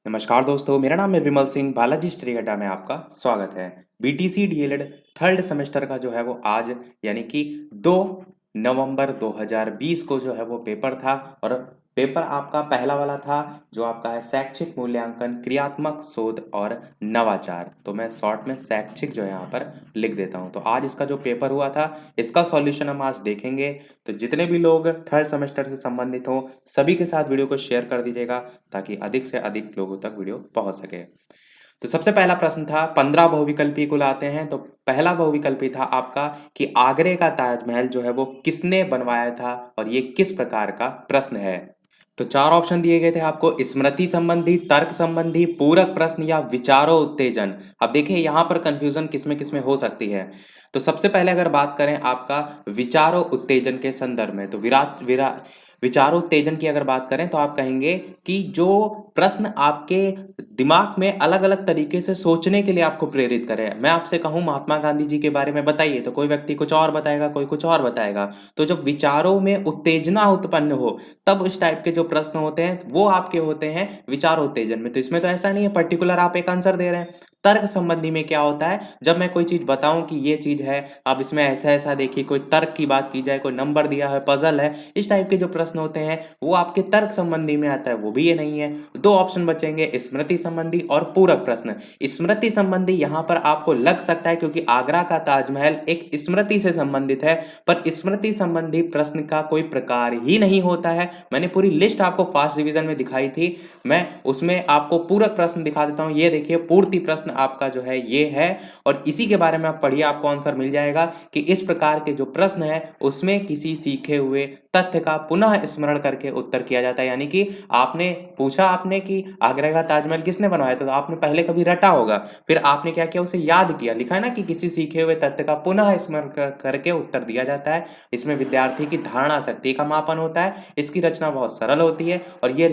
नमस्कार दोस्तों, मेरा नाम है विमल सिंह। बालाजी स्टडी अड्डा में आपका स्वागत है। बीटीसी डीएलएड थर्ड सेमेस्टर का जो है वो आज यानी कि 2 नवंबर 2020 को जो है वो पेपर था और पेपर आपका पहला वाला था जो आपका है शैक्षिक मूल्यांकन, क्रियात्मक शोध और नवाचार। तो मैं शॉर्ट में शैक्षिक जो है यहाँ पर लिख देता हूँ। तो आज इसका जो पेपर हुआ था इसका सॉल्यूशन हम आज देखेंगे। तो जितने भी लोग थर्ड सेमेस्टर से संबंधित हो सभी के साथ वीडियो को शेयर कर दीजिएगा ताकि अधिक से अधिक लोगों तक वीडियो पहुंच सके। तो सबसे पहला प्रश्न था, 15 बहुविकल्पी कुल आते हैं। तो पहला बहुविकल्पी था आपका कि आगरे का ताजमहल जो है वो किसने बनवाया था और ये किस प्रकार का प्रश्न है। तो चार ऑप्शन दिए गए थे आपको, स्मृति संबंधी, तर्क संबंधी, पूरक प्रश्न या विचारों उत्तेजन। अब देखिए यहाँ पर कंफ्यूजन किसमें हो सकती है। तो सबसे पहले अगर बात करें आपका विचारों उत्तेजन के संदर्भ में, तो विचारों उत्तेजन की अगर बात करें तो आप कहेंगे कि जो प्रश्न आपके दिमाग में अलग अलग तरीके से सोचने के लिए आपको प्रेरित करे। मैं आपसे कहूं महात्मा गांधी जी के बारे में बताइए तो कोई व्यक्ति कुछ और बताएगा, कोई कुछ और बताएगा। तो जब विचारों में उत्तेजना उत्पन्न हो तब उस टाइप के जो प्रश्न होते हैं वो आपके होते हैं विचार उत्तेजन में। तो इसमें तो ऐसा नहीं है पर्टिकुलर आप एक आंसर दे रहे हैं। तर्क संबंधी में क्या होता है, जब मैं कोई चीज बताऊं कि ये चीज है, अब इसमें ऐसा ऐसा देखिए, कोई तर्क की बात की जाए, कोई नंबर दिया है, पजल है, इस टाइप के जो प्रश्न होते हैं वो आपके तर्क संबंधी में आता है, वो भी ये नहीं है। दो ऑप्शन बचेंगे, स्मृति संबंधी और पूरक प्रश्न। स्मृति संबंधी यहां पर आपको लग सकता है क्योंकि आगरा का ताजमहल एक स्मृति से संबंधित है, पर स्मृति संबंधी प्रश्न का कोई प्रकार ही नहीं होता है। मैंने पूरी लिस्ट आपको फास्ट रिवीजन में दिखाई थी, मैं उसमें आपको पूरक प्रश्न दिखा देता हूं। ये देखिए पूर्ति प्रश्न आपका जो है ये है और इसी के बारे में आप पढ़िए, आपको आंसर मिल जाएगा कि इस प्रकार के जो प्रश्न है उसमें किसी सीखे हुए तथ्य का पुनः स्मरण करके उत्तर किया जाता है। यानी कि आपने पूछा आपने कि आगरा का ताजमहल किसने बनवाया था, तो आपने पहले कभी रटा होगा, फिर आपने क्या किया, उसे याद किया। लिखा है ना कि किसी सीखे हुए तथ्य का पुनः स्मरण करके उत्तर दिया जाता है। इसमें विद्यार्थी की धारणा शक्ति का मापन होता है। इसकी रचना बहुत सरल होती है और ये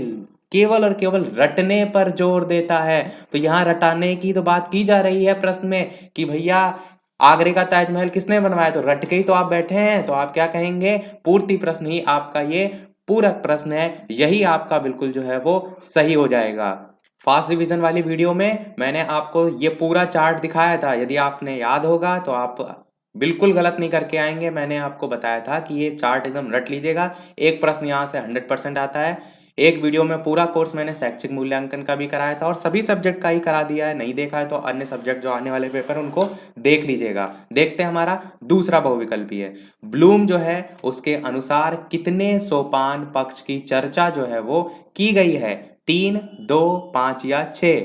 केवल और केवल रटने पर जोर देता है। तो यहाँ रटाने की तो बात की जा रही है प्रश्न में कि भैया आगरे का ताजमहल किसने बनवाया, तो रट के ही तो आप बैठे हैं। तो आप क्या कहेंगे, पूर्ति प्रश्न ही आपका ये पूरक प्रश्न है। यही आपका बिल्कुल जो है वो सही हो जाएगा। फास्ट रिवीजन वाली वीडियो में मैंने आपको ये पूरा चार्ट दिखाया था, यदि आपने याद होगा तो आप बिल्कुल गलत नहीं करके आएंगे। मैंने आपको बताया था कि ये चार्ट एकदम रट लीजिएगा, एक प्रश्न यहाँ से 100% आता है। एक वीडियो में पूरा कोर्स मैंने शैक्षिक मूल्यांकन का भी कराया था और सभी सब्जेक्ट का ही करा दिया है। नहीं देखा है तो अन्य सब्जेक्ट जो आने वाले पेपर उनको देख लीजिएगा। देखते हैं हमारा दूसरा बहुविकल्पी है। ब्लूम जो है उसके अनुसार कितने सोपान पक्ष की चर्चा जो है वो की गई है, 3, 2, 5 या 6।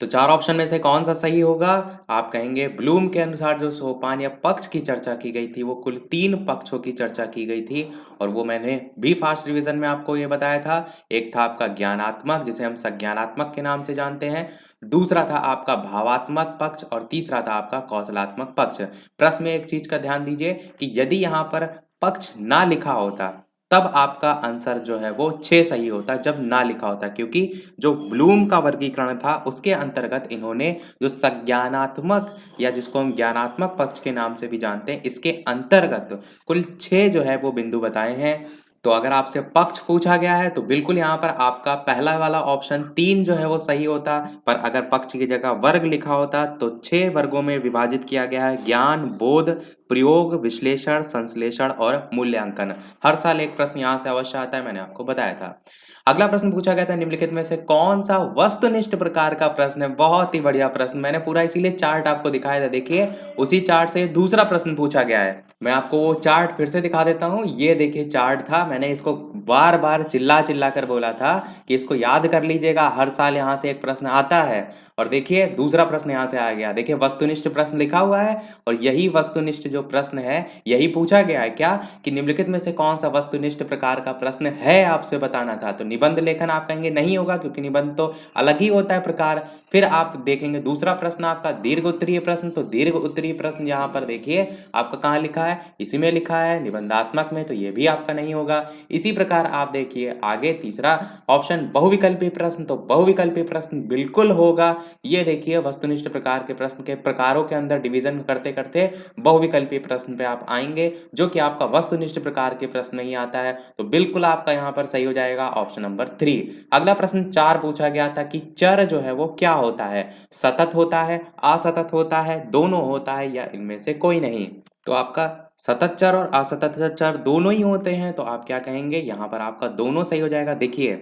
तो चार ऑप्शन में से कौन सा सही होगा, आप कहेंगे ब्लूम के अनुसार जो सोपान या पक्ष की चर्चा की गई थी वो कुल 3 पक्षों की चर्चा की गई थी। और वो मैंने भी फास्ट रिवीजन में आपको ये बताया था। एक था आपका ज्ञानात्मक जिसे हम संज्ञानात्मक के नाम से जानते हैं, दूसरा था आपका भावात्मक पक्ष और तीसरा था आपका कौशलात्मक पक्ष। प्रश्न में एक चीज का ध्यान दीजिए कि यदि यहाँ पर पक्ष ना लिखा होता तब आपका आंसर जो है वो 6 सही होता, जब ना लिखा होता, क्योंकि जो ब्लूम का वर्गीकरण था उसके अंतर्गत इन्होंने जो संज्ञानात्मक या जिसको हम ज्ञानात्मक पक्ष के नाम से भी जानते हैं इसके अंतर्गत कुल 6 जो है वो बिंदु बताए हैं। तो अगर आपसे पक्ष पूछा गया है तो बिल्कुल यहाँ पर आपका पहला वाला ऑप्शन 3 जो है वो सही होता, पर अगर पक्ष की जगह वर्ग लिखा होता तो 6 वर्गों में विभाजित किया गया है, ज्ञान, बोध, प्रयोग, विश्लेषण, संश्लेषण और मूल्यांकन। हर साल एक प्रश्न यहाँ से अवश्य आता है, मैंने आपको बताया था। अगला प्रश्न पूछा गया था, निम्नलिखित में से कौन सा वस्तुनिष्ठ प्रकार का प्रश्न है। बहुत ही बढ़िया प्रश्न, मैंने पूरा इसीलिए चार्ट आपको दिखाया था। देखिए उसी चार्ट से दूसरा प्रश्न पूछा गया है। मैं आपको वो चार्ट फिर से दिखा देता हूँ। ये देखिए चार्ट था, मैंने इसको बार बार चिल्ला चिल्ला कर बोला था कि इसको याद कर लीजिएगा, हर साल यहाँ से एक प्रश्न आता है। और देखिए दूसरा प्रश्न यहाँ से आ गया, देखिए वस्तुनिष्ठ प्रश्न लिखा हुआ है और यही वस्तुनिष्ठ जो प्रश्न है यही पूछा गया है क्या, कि निम्नलिखित में से कौन सा वस्तुनिष्ठ प्रकार का प्रश्न है आपसे बताना था। तो निबंध लेखन आप कहेंगे नहीं होगा क्योंकि निबंध तो अलग ही होता है प्रकार। फिर आप देखेंगे दूसरा प्रश्न आपका दीर्घ उत्तरीय प्रश्न, तो दीर्घ उत्तरीय प्रश्न यहाँ पर देखिए आपका कहाँ लिखा है, इसी में लिखा है निबंधात्मक में, तो ये भी आपका नहीं होगा। इसी प्रकार आप देखिए आगे तीसरा ऑप्शन बहुविकल्पी प्रश्न, तो बहुविकल्पी प्रश्न बिल्कुल होगा। ये देखिए वस्तुनिष्ठ प्रकार के प्रश्न के प्रकारों के अंदर डिवीजन करते करते बहुविकल्पी प्रश्न पे आप आएंगे जो कि आपका वस्तुनिष्ठ प्रकार के प्रश्न नहीं आता है। तो बिल्कुल आपका यहाँ पर सही हो जाएगा ऑप्शन नंबर 3। अगला प्रश्न 4 पूछा गया था कि चर जो है वो क्या होता है? सतत होता है, असतत होता है, दोनों होता है या इनमें से कोई नहीं? तो आपका सतत चर और असतत चर दोनों ही होते हैं, तो आप क्या कहेंगे? यहाँ पर आपका दोनों सही हो जाएगा। देखिए,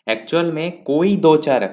एक्चुअल में कोई दो चर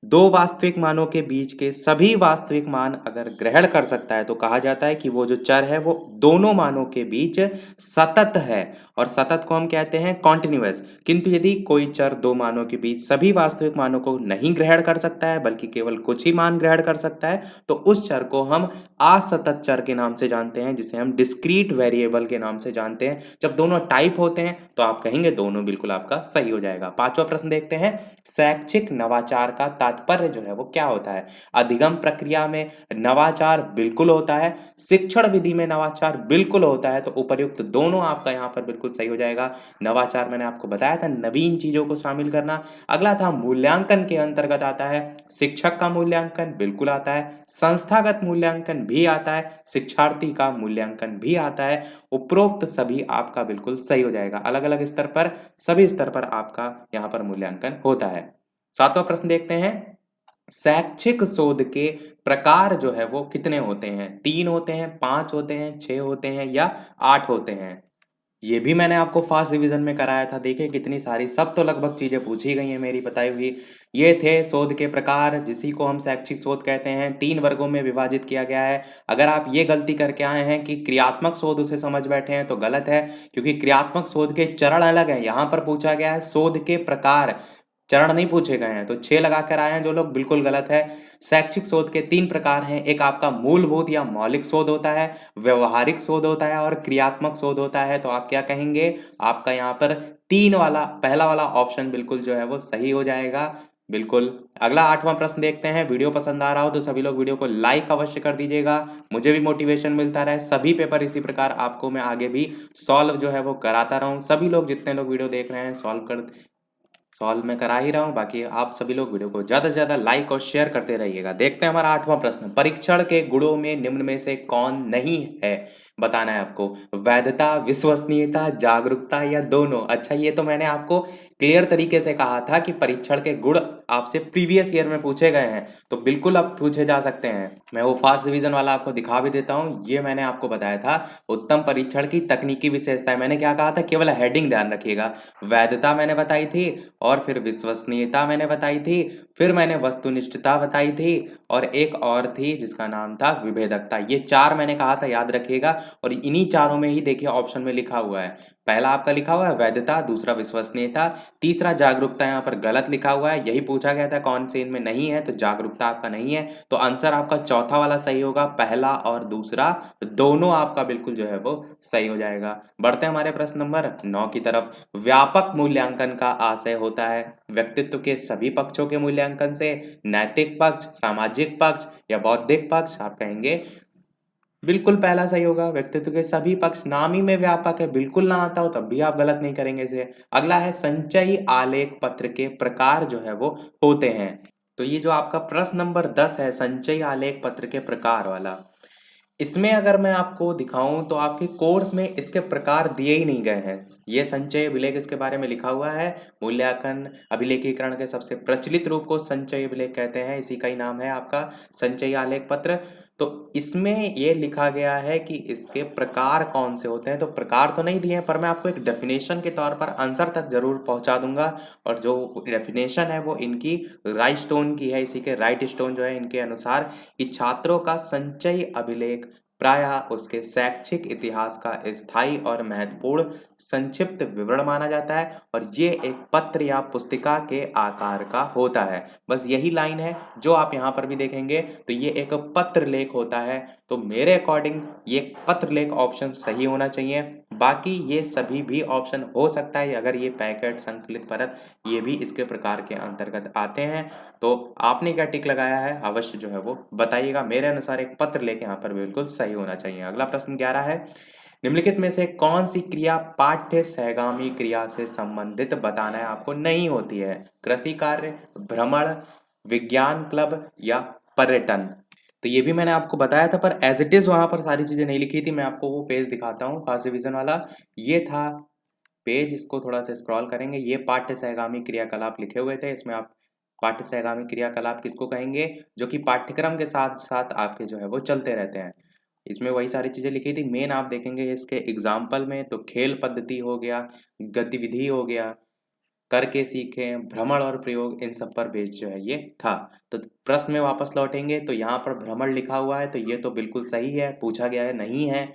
दो वास्तविक मानों के बीच के सभी वास्तविक मान अगर ग्रहण कर सकता है तो कहा जाता है कि वो जो चर है वो दोनों मानों के बीच सतत है, और सतत को हम कहते हैं कॉन्टिन्यूअस। किंतु यदि कोई चर दो मानों के बीच सभी वास्तविक मानों को नहीं ग्रहण कर सकता है बल्कि केवल कुछ ही मान ग्रहण कर सकता है, तो उस चर को हम असतत चर के नाम से जानते हैं, जिसे हम डिस्क्रीट वेरिएबल के नाम से जानते हैं। जब दोनों टाइप होते हैं तो आप कहेंगे दोनों, बिल्कुल आपका सही हो जाएगा। पांचवा प्रश्न देखते हैं, शैक्षिक नवाचार का तात्पर्य जो है वो क्या होता है? अधिगम प्रक्रिया में नवाचार बिल्कुल होता है, शिक्षण विधि में नवाचार बिल्कुल होता है, तो उपर्युक्त दोनों आपका यहाँ पर बिल्कुल सही हो जाएगा। नवाचार मैंने आपको बताया था नवीन चीजों को शामिल करना। अगला था मूल्यांकन के अंतर्गत आता है, शिक्षक का मूल्यांकन बिल्कुल आता है, संस्थागत मूल्यांकन भी आता है, शिक्षार्थी का मूल्यांकन भी आता है। उपरोक्त सभी आपका बिल्कुल सही हो जाएगा। अलग अलग स्तर पर, सभी स्तर पर आपका यहाँ पर मूल्यांकन होता है। सातवां प्रश्न देखते हैं, शैक्षिक शोध के प्रकार जो है वो कितने होते हैं? 3 होते हैं, 5 होते हैं, 6 होते हैं या 8 होते हैं? ये भी मैंने आपको फास्ट रिवीजन में कराया था। देखिए कितनी सारी, सब तो लगभग चीजें पूछी गई हैं मेरी बताई हुई। ये थे शोध के प्रकार, जिसी को हम शैक्षिक शोध कहते हैं। 3 वर्गों में विभाजित किया गया है। अगर आप ये गलती करके आए हैं कि क्रियात्मक शोध उसे समझ बैठे हैं तो गलत है, क्योंकि क्रियात्मक शोध के चरण अलग हैं। यहाँ पर पूछा गया है शोध के प्रकार, चरण नहीं पूछे गए हैं, तो 6 लगा कर आए हैं जो लोग, बिल्कुल गलत है। शैक्षिक शोध के 3 प्रकार हैं, एक आपका मूलभूत या मौलिक शोध होता है, व्यवहारिक शोध होता है और क्रियात्मक शोध होता है। तो आप क्या कहेंगे? आपका यहाँ पर 3 वाला, पहला वाला ऑप्शन बिल्कुल जो है वो सही हो जाएगा। बिल्कुल। अगला 8वां प्रश्न देखते हैं। वीडियो पसंद आ रहा हो तो सभी लोग वीडियो को लाइक अवश्य कर दीजिएगा, मुझे भी मोटिवेशन मिलता रहे। सभी पेपर इसी प्रकार आपको मैं आगे भी सॉल्व जो है वो कराता रहूं। सभी लोग, जितने लोग वीडियो देख रहे हैं, सॉल्व मैं करा ही रहा हूँ। बाकी आप सभी लोग वीडियो को ज्यादा से ज्यादा लाइक और शेयर करते रहिएगा। देखते हैं हमारा 8वां प्रश्न, परीक्षण के गुणों में निम्न में से कौन नहीं है? बताना है आपको। वैधता, विश्वसनीयता, जागरूकता या दोनों? अच्छा, ये तो मैंने आपको क्लियर तरीके से कहा था कि परीक्षण के गुण आपसे प्रीवियस ईयर में पूछे गए हैं, तो बिल्कुल अब पूछे जा सकते हैं। मैं वो फास्ट रिवीजन वाला आपको दिखा भी देता हूँ। ये मैंने आपको बताया था उत्तम परीक्षण की तकनीकी विशेषताएं। मैंने क्या कहा था? केवल हेडिंग ध्यान रखिएगा। वैधता मैंने बताई थी, और फिर विश्वसनीयता मैंने बताई थी, फिर मैंने वस्तुनिष्ठता बताई थी, और एक और थी जिसका नाम था विभेदकता। ये 4 मैंने कहा था, याद रखिएगा। और इन्हीं चारों में ही देखिए ऑप्शन में लिखा हुआ है, पहला आपका लिखा हुआ है वैधता, दूसरा विश्वसनीयता, तीसरा जागरूकता यहाँ पर गलत लिखा हुआ है। यही पूछा गया था कौन से इनमें नहीं है, तो जागरूकता आपका नहीं है। तो आंसर आपका चौथा वाला सही होगा, पहला और दूसरा दोनों आपका बिल्कुल जो है वो सही हो जाएगा। बढ़ते हैं हमारे प्रश्न नंबर 9 की तरफ। व्यापक मूल्यांकन का आशय होता है व्यक्तित्व के सभी पक्षों के मूल्यांकन से, नैतिक पक्ष, सामाजिक पक्ष या बौद्धिक पक्ष? आप कहेंगे बिल्कुल पहला सही होगा, व्यक्तित्व के सभी पक्ष। नाम ही में व्यापक है, बिल्कुल ना आता हो तब भी आप गलत नहीं करेंगे इसे। अगला है संचयी आलेख पत्र के प्रकार जो है वो होते हैं। तो ये जो आपका प्रश्न नंबर 10 है, संचयी आलेख पत्र के प्रकार वाला, इसमें अगर मैं आपको दिखाऊं तो आपके कोर्स में इसके प्रकार दिए ही नहीं गए हैं। ये संचय अभिलेख इसके बारे में लिखा हुआ है। मूल्यांकन अभिलेखीकरण के सबसे प्रचलित रूप को संचय अभिलेख कहते हैं, इसी का ही नाम है आपका संचयी आलेख पत्र। तो इसमें ये लिखा गया है कि इसके प्रकार कौन से होते हैं। तो प्रकार तो नहीं दिए हैं, पर मैं आपको एक डेफिनेशन के तौर पर आंसर तक जरूर पहुंचा दूंगा। और जो डेफिनेशन है वो इनकी राइट स्टोन की है, इसी के राइट स्टोन जो है इनके अनुसार, कि छात्रों का संचयी अभिलेख प्रायः उसके शैक्षिक इतिहास का स्थायी और महत्वपूर्ण संक्षिप्त विवरण माना जाता है, और ये एक पत्र या पुस्तिका के आकार का होता है। बस यही लाइन है जो आप यहाँ पर भी देखेंगे, तो ये एक पत्र लेख होता है। तो मेरे अकॉर्डिंग ये पत्र लेख ऑप्शन सही होना चाहिए। बाकी ये सभी भी ऑप्शन हो सकता है, अगर ये पैकेट, संकलित परत, ये भी इसके प्रकार के अंतर्गत आते हैं। तो आपने क्या टिक लगाया है अवश्य जो है वो बताइएगा। मेरे अनुसार एक पत्र लेके यहाँ पर बिल्कुल सही होना चाहिए। अगला प्रश्न 11 है, निम्नलिखित में से कौन सी क्रिया पाठ्य सहगामी क्रिया से संबंधित बताना है आपको नहीं होती है? कृषि कार्य, भ्रमण, विज्ञान क्लब या पर्यटन? तो ये भी मैंने आपको बताया था, पर एज इट इज वहां पर सारी चीजें नहीं लिखी थी। मैं आपको वो पेज दिखाता हूँ फर्स्ट डिवीजन वाला। ये था पेज इसको थोड़ा सा स्क्रॉल करेंगे, ये पाठ्य सहगामी क्रियाकलाप लिखे हुए थे। इसमें आप पाठ्य सहगामी क्रियाकलाप किसको कहेंगे, जो कि पाठ्यक्रम के साथ साथ आपके जो है वो चलते रहते हैं। इसमें वही सारी चीजें लिखी थी। मेन आप देखेंगे इसके एग्जाम्पल में तो खेल पद्धति हो गया, गतिविधि हो गया, करके सीखें, भ्रमण और प्रयोग, इन सब पर बेस्ड जो है ये था। तो प्रश्न में वापस लौटेंगे तो यहाँ पर भ्रमण लिखा हुआ है, तो ये तो बिल्कुल सही है, पूछा गया है, नहीं है।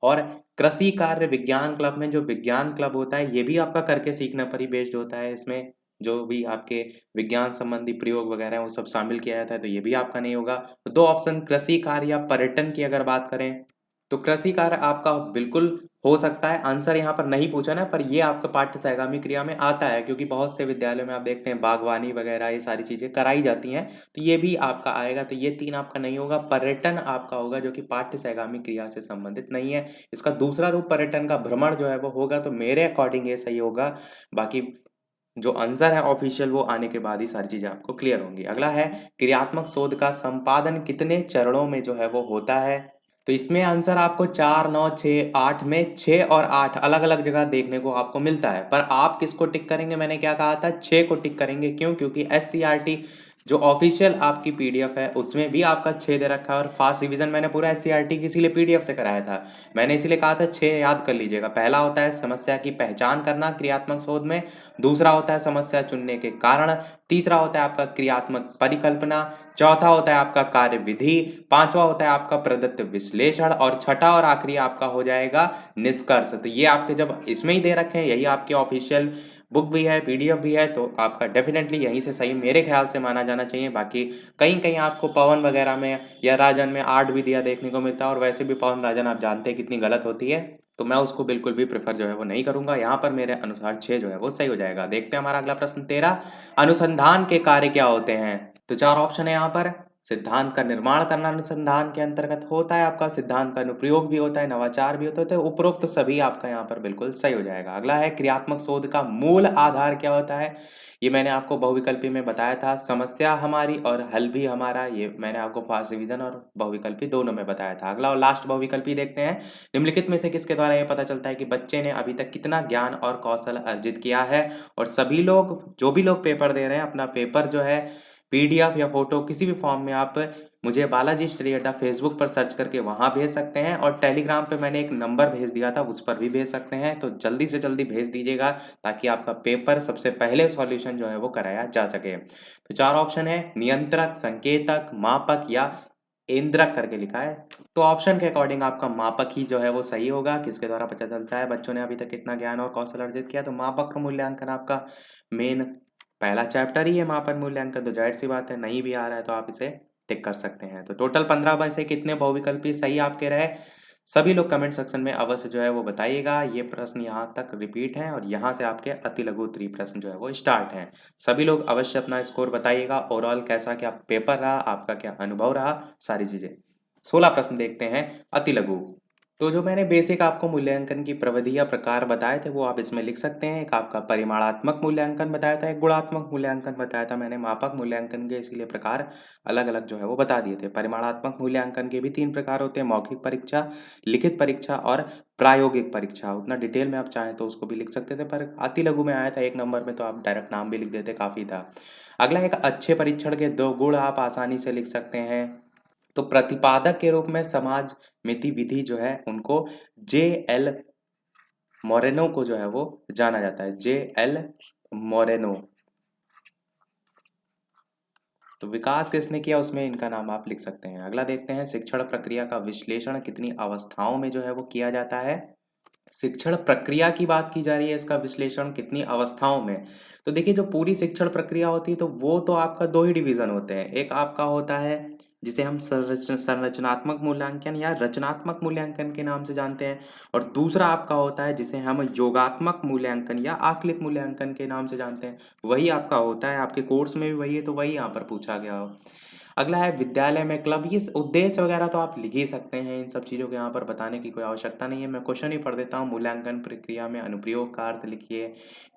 और कृषि कार्य विज्ञान क्लब में जो विज्ञान क्लब होता है, ये भी आपका करके सीखने पर ही बेस्ड होता है। इसमें जो भी आपके विज्ञान संबंधी प्रयोग वगैरह है वो सब शामिल किया जाता है, तो ये भी आपका नहीं होगा। तो दो ऑप्शन, कृषि कार्य या पर्यटन की अगर बात करें तो कृषि कार्य आपका बिल्कुल हो सकता है। आंसर यहाँ पर नहीं पूछा ना, पर ये आपका पाठ्य सहगामी क्रिया में आता है, क्योंकि बहुत से विद्यालयों में आप देखते हैं बागवानी वगैरह ये सारी चीजें कराई जाती हैं, तो ये भी आपका आएगा। तो ये 3 आपका नहीं होगा। पर्यटन आपका होगा, जो कि पाठ्य सहगामी क्रिया से संबंधित नहीं है। इसका दूसरा रूप पर्यटन का भ्रमण जो है वो होगा, तो मेरे अकॉर्डिंग ये सही होगा। बाकी जो आंसर है ऑफिशियल वो आने के बाद ही सारी चीजें आपको क्लियर होंगी। अगला है, क्रियात्मक शोध का संपादन कितने चरणों में जो है वो होता है। तो इसमें आंसर आपको 4, 9, 6, 8 में 6 और 8 अलग अलग जगह देखने को आपको मिलता है। पर आप किसको टिक करेंगे, मैंने क्या कहा था, 6 को टिक करेंगे। क्यों? क्योंकि एससीईआरटी जो ऑफिशियल आपकी पीडीएफ है उसमें भी आपका 6 दे रखा है, और फास्ट रिवीजन मैंने पूरा एससीईआरटी की इसीलिए पीडीएफ से कराया था। मैंने इसीलिए कहा था 6 याद कर लीजिएगा। पहला होता है समस्या की पहचान करना क्रियात्मक शोध में, दूसरा होता है समस्या चुनने के कारण, तीसरा होता है आपका क्रियात्मक परिकल्पना, चौथा होता है आपका कार्य विधि, पांचवा होता है आपका प्रदत्त विश्लेषण, और छठा और आखिरी आपका हो जाएगा निष्कर्ष। तो ये आपके जब इसमें ही दे रखे हैं, यही आपके ऑफिशियल बुक भी है, पीडीएफ भी है, तो आपका डेफिनेटली यहीं से सही मेरे ख्याल से माना जाना चाहिए। बाकी कहीं कहीं आपको पवन वगैरह में या राजन में 8 भी दिया देखने को मिलता है, और वैसे भी पवन राजन आप जानते हैं कितनी गलत होती है, तो मैं उसको बिल्कुल भी प्रेफर जो है वो नहीं करूंगा। यहाँ पर मेरे अनुसार 6 जो है वो सही हो जाएगा। देखते हैं हमारा अगला प्रश्न 13, अनुसंधान के कार्य क्या होते हैं। तो 4 ऑप्शन है यहाँ पर। सिद्धांत का निर्माण करना अनुसंधान के अंतर्गत होता है आपका, सिद्धांत का अनुप्रयोग भी होता है, नवाचार भी होता है, तो उपरोक्त सभी आपका यहाँ पर बिल्कुल सही हो जाएगा। अगला है, क्रियात्मक शोध का मूल आधार क्या होता है। ये मैंने आपको बहुविकल्पी में बताया था, समस्या हमारी और हल भी हमारा, ये मैंने आपको फास्ट रिवीजन और बहुविकल्पी दोनों में बताया था। अगला और लास्ट बहुविकल्पी देखते हैं, निम्नलिखित में से किसके द्वारा यह पता चलता है कि बच्चे ने अभी तक कितना ज्ञान और कौशल अर्जित किया है। और सभी लोग, जो भी लोग पेपर दे रहे हैं, अपना पेपर जो है पीडीएफ या फोटो किसी भी फॉर्म में आप मुझे बालाजी स्टडी अड्डा फेसबुक पर सर्च करके वहां भेज सकते हैं, और टेलीग्राम पे मैंने एक नंबर भेज दिया था उस पर भी भेज सकते हैं। तो जल्दी से जल्दी भेज दीजिएगा, ताकि आपका पेपर सबसे पहले सॉल्यूशन जो है वो कराया जा सके। तो 4 ऑप्शन है, नियंत्रक, संकेतक, मापक या केंद्रक करके लिखा है। तो ऑप्शन के अकॉर्डिंग आपका मापक ही जो है वो सही होगा। किसके द्वारा पता चलता है बच्चों ने अभी तक कितना ज्ञान और कौशल अर्जित किया, तो मापक का मूल्यांकन आपका मेन पहला चैप्टर ही है मापन मूल्यांकन, तो जाहिर सी बात है नहीं भी आ रहा है तो आप इसे टिक कर सकते हैं। तो टोटल 15 में से कितने बहुविकल्पी सही आपके रहे, सभी लोग कमेंट सेक्शन में अवश्य जो है वो बताइएगा। ये प्रश्न यहाँ तक रिपीट हैं, और यहाँ से आपके अति लघु उत्तरीय प्रश्न जो है वो स्टार्ट हैं। सभी लोग अवश्य अपना स्कोर बताइएगा, ओवरऑल कैसा क्या पेपर रहा, आपका क्या अनुभव रहा, सारी चीजें। 16 प्रश्न देखते हैं अति लघु। तो जो मैंने बेसिक आपको मूल्यांकन की प्रविधि या प्रकार बताए थे वो आप इसमें लिख सकते हैं। एक आपका परिमाणात्मक मूल्यांकन बताया था, एक गुणात्मक मूल्यांकन बताया था मैंने। मापक मूल्यांकन के इसीलिए प्रकार अलग अलग जो है वो बता दिए थे। परिमाणात्मक मूल्यांकन के भी 3 प्रकार होते हैं, मौखिक परीक्षा, लिखित परीक्षा और प्रायोगिक परीक्षा। उतना डिटेल में आप चाहें तो उसको भी लिख सकते थे, पर अति लघु में आया था 1 नंबर में, तो आप डायरेक्ट नाम भी लिख देते काफी था। अगला एक, अच्छे परीक्षण के 2 गुण आप आसानी से लिख सकते हैं। तो प्रतिपादक के रूप में समाज मिति विधि जो है उनको जे एल मोरेनो को जो है वो जाना जाता है, जे एल मोरेनो। तो विकास किसने किया उसमें इनका नाम आप लिख सकते हैं। अगला देखते हैं, शिक्षण प्रक्रिया का विश्लेषण कितनी अवस्थाओं में जो है वो किया जाता है। शिक्षण प्रक्रिया की बात की जा रही है, इसका विश्लेषण कितनी अवस्थाओं में। तो देखिए, जो पूरी शिक्षण प्रक्रिया होती है तो वो तो आपका 2 ही डिवीजन होते हैं। एक आपका होता है जिसे हम संरचनात्मक मूल्यांकन या रचनात्मक मूल्यांकन के नाम से जानते हैं, और दूसरा आपका होता है जिसे हम योगात्मक मूल्यांकन या आकलित मूल्यांकन के नाम से जानते हैं। वही आपका होता है, आपके कोर्स में भी वही है, तो वही यहाँ पर पूछा गया हो। अगला है, विद्यालय में क्लब, ये उद्देश्य वगैरह तो आप लिख ही सकते हैं, इन सब चीज़ों को यहाँ पर बताने की कोई आवश्यकता नहीं है। मैं क्वेश्चन ही पढ़ देता हूँ। मूल्यांकन प्रक्रिया में अनुप्रयोग का अर्थ लिखिए,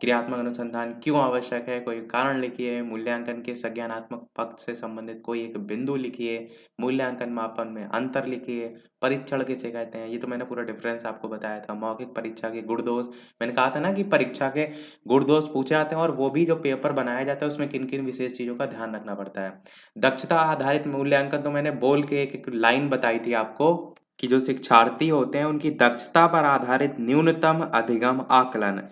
क्रियात्मक अनुसंधान क्यों आवश्यक है, कोई कारण लिखिए, मूल्यांकन के संज्ञानात्मक पक्ष से संबंधित कोई एक बिंदु लिखिए, मूल्यांकन मापन में अंतर लिखिए, परीक्षण किसे कहते हैं, ये तो मैंने पूरा डिफरेंस आपको बताया था। मौखिक परीक्षा के गुण दोष, मैंने कहा था ना कि परीक्षा के गुण दोष पूछे जाते हैं और वो भी जो पेपर बनाया जाता है उसमें किन-किन विशेष चीज़ों का ध्यान रखना पड़ता है। दक्षता आधारित मूल्यांकन तो मैंने बोल के एक-एक लाइन बताई थी आपको कि जो शिक्षार्थी होते हैं उनकी दक्षता पर आधारित न्यूनतम अधिगम आकलन।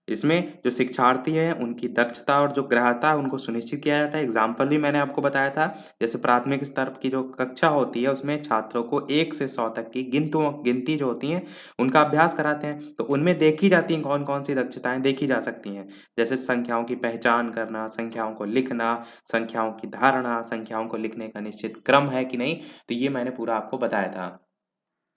इसमें जो शिक्षार्थी हैं उनकी दक्षता और जो ग्राह्यता है उनको सुनिश्चित किया जाता है। एग्ज़ाम्पल भी मैंने आपको बताया था, जैसे प्राथमिक स्तर की जो कक्षा होती है उसमें छात्रों को 1 से 100 तक की गिनती जो होती हैं उनका अभ्यास कराते हैं। तो उनमें देखी जाती हैं कौन-कौन सी दक्षताएँ देखी जा सकती हैं। जैसे संख्याओं की पहचान करना, संख्याओं को लिखना, संख्याओं की धारणा, संख्याओं को लिखने का निश्चित क्रम है कि नहीं, तो ये मैंने पूरा आपको बताया था।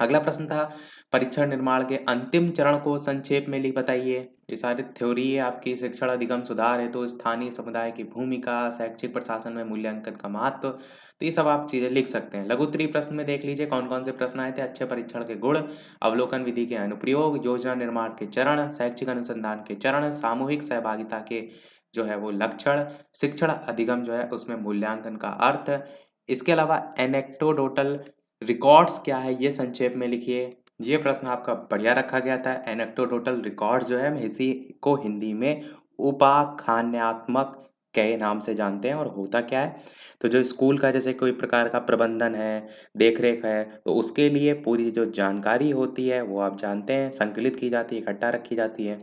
अगला प्रश्न था, परीक्षण निर्माण के अंतिम चरण को संक्षेप में बताइए। ये सारी थ्योरी है आपकी। शिक्षण अधिगम सुधार हेतु स्थानीय समुदाय की भूमिका, शैक्षिक प्रशासन में मूल्यांकन का महत्व, तो ये सब आप चीजें लिख सकते हैं। लघु उत्तरीय प्रश्न में देख लीजिए कौन कौन से प्रश्न आए थे। अच्छे परीक्षण के गुण, अवलोकन विधि के अनुप्रयोग, योजना निर्माण के चरण, शैक्षिक अनुसंधान के चरण, सामूहिक सहभागिता के जो है वो लक्षण, शिक्षण अधिगम जो है उसमें मूल्यांकन का अर्थ। इसके अलावा एनेक्टोडोटल रिकॉर्ड्स क्या है ये संक्षेप में लिखिए। ये प्रश्न आपका बढ़िया रखा गया था। एनेक्डोटल रिकॉर्ड्स जो है हम इसी को हिंदी में उपाख्यानात्मक के नाम से जानते हैं। और होता क्या है, तो जो स्कूल का जैसे कोई प्रकार का प्रबंधन है, देख-रेख है, तो उसके लिए पूरी जो जानकारी होती है वो आप जानते हैं संकलित की जाती है, इकट्ठा रखी जाती है।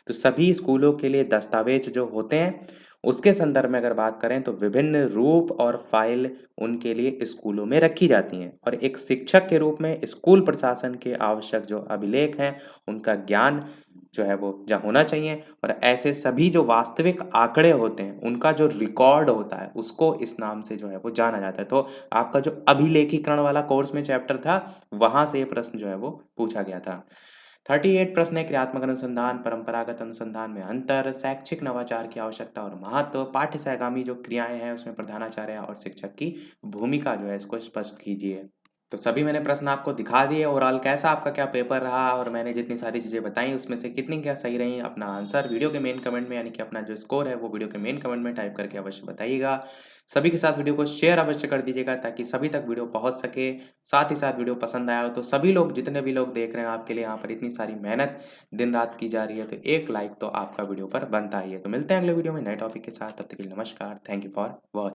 तो सभी स्कूलों के लिए दस्तावेज जो होते हैं उसके संदर्भ में अगर बात करें तो विभिन्न रूप और फाइल उनके लिए स्कूलों में रखी जाती हैं। और एक शिक्षक के रूप में स्कूल प्रशासन के आवश्यक जो अभिलेख हैं उनका ज्ञान जो है वो होना चाहिए। और ऐसे सभी जो वास्तविक आंकड़े होते हैं उनका जो रिकॉर्ड होता है उसको इस नाम से जो है वो जाना जाता है। तो आपका जो अभिलेखीकरण वाला कोर्स में चैप्टर था वहां से ये प्रश्न जो है वो पूछा गया था। 38 प्रश्न है, क्रियात्मक अनुसंधान, परंपरागत अनुसंधान में अंतर, शैक्षिक नवाचार की आवश्यकता और महत्व, पाठ्य सहगामी जो क्रियाएं हैं उसमें प्रधानाचार्य और शिक्षक की भूमिका जो है इसको स्पष्ट कीजिए। तो सभी मैंने प्रश्न आपको दिखा दिए। ओवरऑल कैसा आपका क्या पेपर रहा और मैंने जितनी सारी चीज़ें बताई उसमें से कितनी क्या सही रही, अपना आंसर वीडियो के मेन कमेंट में यानी कि अपना जो स्कोर है वो वीडियो के मेन कमेंट में टाइप करके अवश्य बताइएगा। सभी के साथ वीडियो को शेयर अवश्य कर दीजिएगा ताकि सभी तक वीडियो पहुंच सके। साथ ही साथ वीडियो पसंद आया हो तो सभी लोग, जितने भी लोग देख रहे हैं, आपके लिए यहाँ पर इतनी सारी मेहनत दिन रात की जा रही है तो एक लाइक तो आपका वीडियो पर बनता ही है। तो मिलते हैं अगले वीडियो में नए टॉपिक के साथ। तब तक के लिए नमस्कार। Thank you for watching.